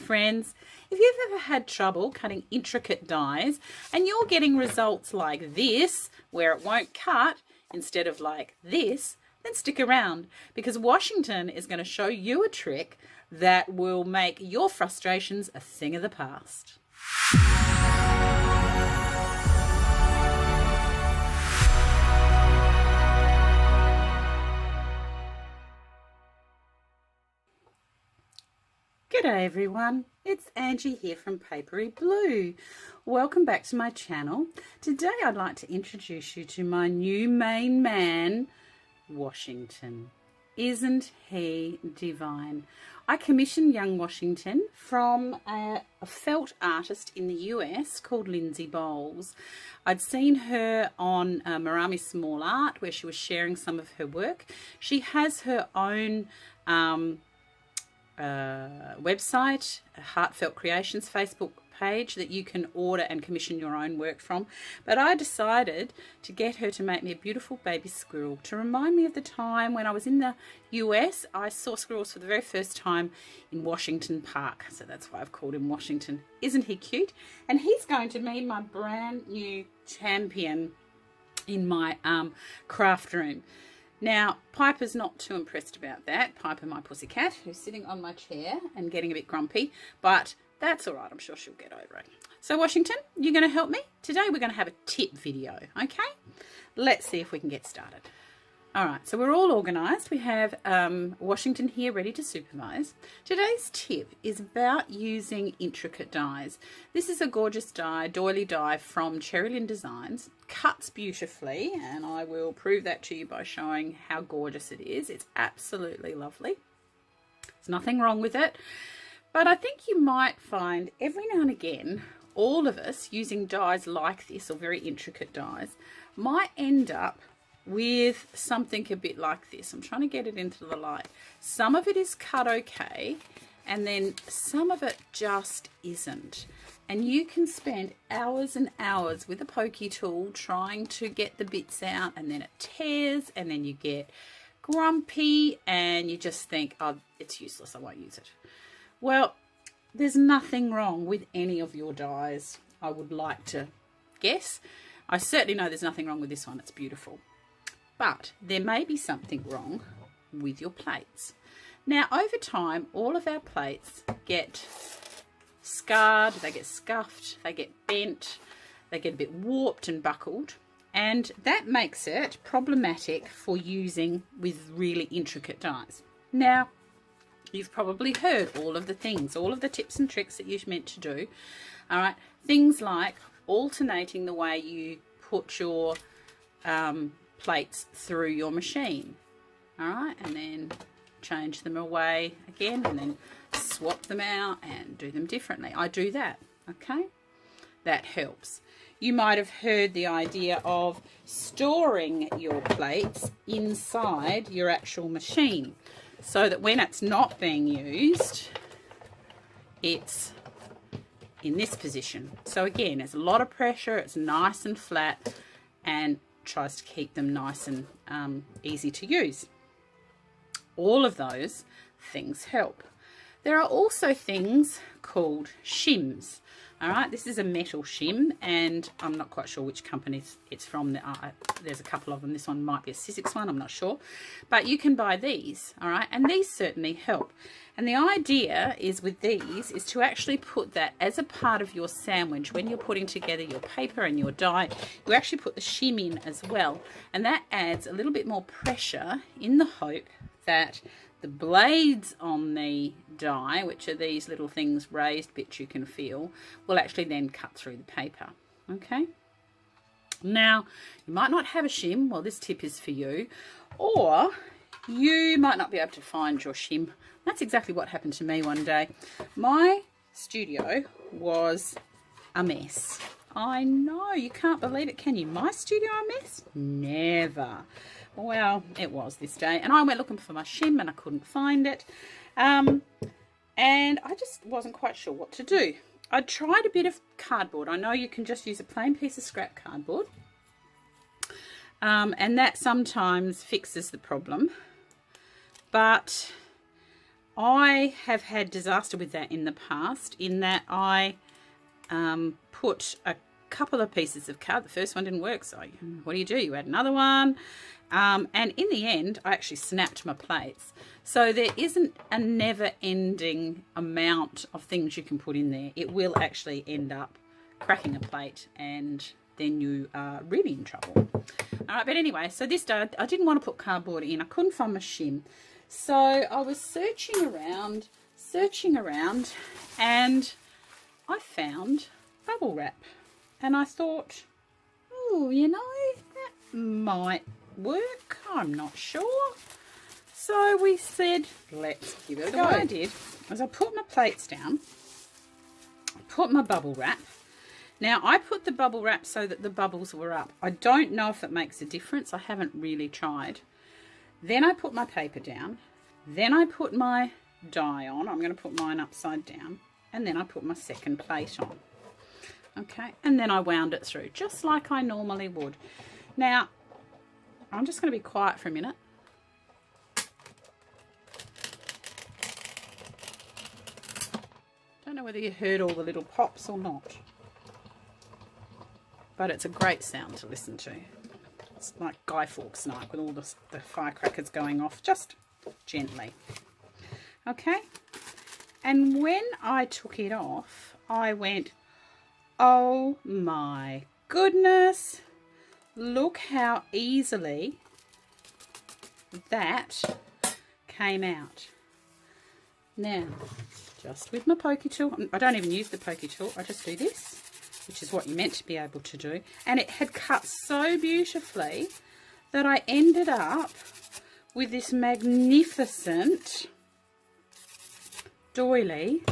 friends. If you've ever had trouble cutting intricate dies and you're getting results like this, where it won't cut instead of like this, then stick around, because Washington is going to show you a trick that will make your frustrations a thing of the past. G'day everyone, it's Angie here from Papery Blue. Welcome back to my channel. Today I'd like to introduce you to my new main man, Washington. Isn't he divine? I commissioned young Washington from a felt artist in the US called Lindsay Bowles. I'd seen her on Marami Small Art where she was sharing some of her work. She has her own website, Heartfelt Creations Facebook page that you can order and commission your own work from. But I decided to get her to make me a beautiful baby squirrel to remind me of the time when I was in the US. I saw squirrels for the very first time in Washington Park, so that's why I've called him Washington. Isn't he cute? And he's going to be my brand new champion in my craft room. Now, Piper's not too impressed about that. Piper, my pussycat, who's sitting on my chair and getting a bit grumpy, but that's all right. I'm sure she'll get over it. So, Washington, you're going to help me? Today we're going to have a tip video, okay? Let's see if we can get started. All right, so we're all organised. We have Washington here ready to supervise. Today's tip is about using intricate dies. This is a gorgeous die, doily die from Cherrylyn Designs. Cuts beautifully, and I will prove that to you by showing how gorgeous it is. It's absolutely lovely. There's nothing wrong with it. But I think you might find every now and again, all of us using dies like this, or very intricate dies, might end up with something a bit like this. I'm trying to get it into the light. Some of it is cut okay, and then some of it just isn't. And you can spend hours and hours with a pokey tool trying to get the bits out, and then it tears, and then you get grumpy, and you just think, oh, it's useless, I won't use it. Well, there's nothing wrong with any of your dies, I would like to guess. I certainly know there's nothing wrong with this one, it's beautiful. But there may be something wrong with your plates. Now, over time, all of our plates get scarred, they get scuffed, they get bent, they get a bit warped and buckled, and that makes it problematic for using with really intricate dies. Now, you've probably heard all of the things, all of the tips and tricks that you're meant to do. All right, things like alternating the way you put your plates through your machine, all right, and then change them away again, and then swap them out and do them differently. I do that, okay? That helps. You might have heard the idea of storing your plates inside your actual machine so that when it's not being used, it's in this position. So again, there's a lot of pressure, it's nice and flat, and tries to keep them nice and easy to use. All of those things help. There are also things called shims. All right, this is a metal shim, and I'm not quite sure which company it's from. There's a couple of them. This one might be a Sizzix one, I'm not sure. But you can buy these, all right, and these certainly help. And the idea is with these is to actually put that as a part of your sandwich. When you're putting together your paper and your die, you actually put the shim in as well. And that adds a little bit more pressure in the hope that the blades on the die, which are these little things, raised bits you can feel, will actually then cut through the paper, okay? Now, you might not have a shim. Well, this tip is for you. Or you might not be able to find your shim. That's exactly what happened to me one day. My studio was a mess. I know, you can't believe it, can you? My studio a mess? Never. Well, it was this day. And I went looking for my shim and I couldn't find it. And I just wasn't quite sure what to do. I tried a bit of cardboard. I know you can just use a plain piece of scrap cardboard. And that sometimes fixes the problem. But I have had disaster with that in the past, in that I put a couple of pieces of card. The first one didn't work, so what do? You add another one. And in the end, I actually snapped my plates. So there isn't a never-ending amount of things you can put in there. It will actually end up cracking a plate, and then you are really in trouble. All right, but anyway, so this day I didn't want to put cardboard in. I couldn't find my shim. So I was searching around, and I found bubble wrap. And I thought, oh, you know, that might work. I'm not sure. So we said, let's give it a go. What I did was I put my plates down, put my bubble wrap. Now, I put the bubble wrap so that the bubbles were up. I don't know if it makes a difference. I haven't really tried. Then I put my paper down. Then I put my die on. I'm going to put mine upside down. And then I put my second plate on. Okay, and then I wound it through, just like I normally would. Now, I'm just going to be quiet for a minute. Don't know whether you heard all the little pops or not, but it's a great sound to listen to. It's like Guy Fawkes night with all the firecrackers going off, just gently. Okay, and when I took it off, I went, oh my goodness, look how easily that came out. Now, just with my pokey tool, I don't even use the pokey tool, I just do this, which is what you're meant to be able to do. And it had cut so beautifully that I ended up with this magnificent doily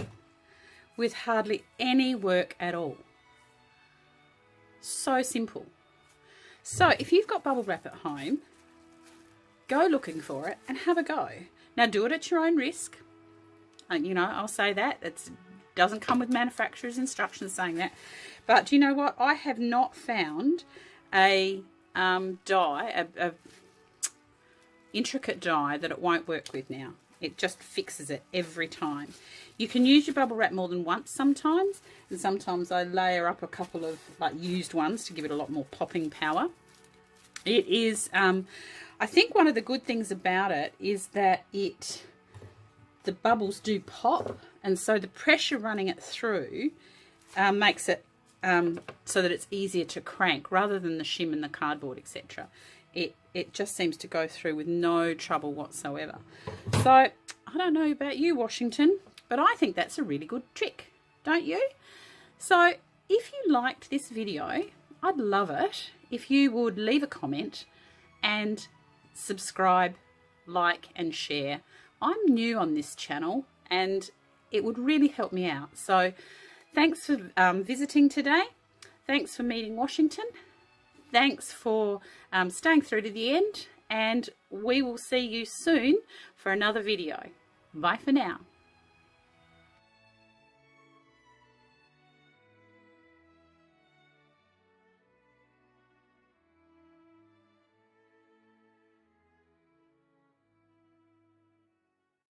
with hardly any work at all. So simple. So if you've got bubble wrap at home, go looking for it and have a go. Now do it at your own risk. You know, I'll say that. It doesn't come with manufacturer's instructions saying that. But do you know what? I have not found a die, a intricate die that it won't work with now. It just fixes it every time. You can use your bubble wrap more than once sometimes, and sometimes I layer up a couple of like used ones to give it a lot more popping power. It is, I think one of the good things about it is that the bubbles do pop, and so the pressure running it through makes it so that it's easier to crank rather than the shim and the cardboard, etc. It just seems to go through with no trouble whatsoever. So I don't know about you, Washington, but I think that's a really good trick, don't you? So if you liked this video, I'd love it if you would leave a comment and subscribe, like and share. I'm new on this channel and it would really help me out. So thanks for visiting today. Thanks for meeting Washington. Thanks for staying through to the end, and we will see you soon for another video. Bye for now.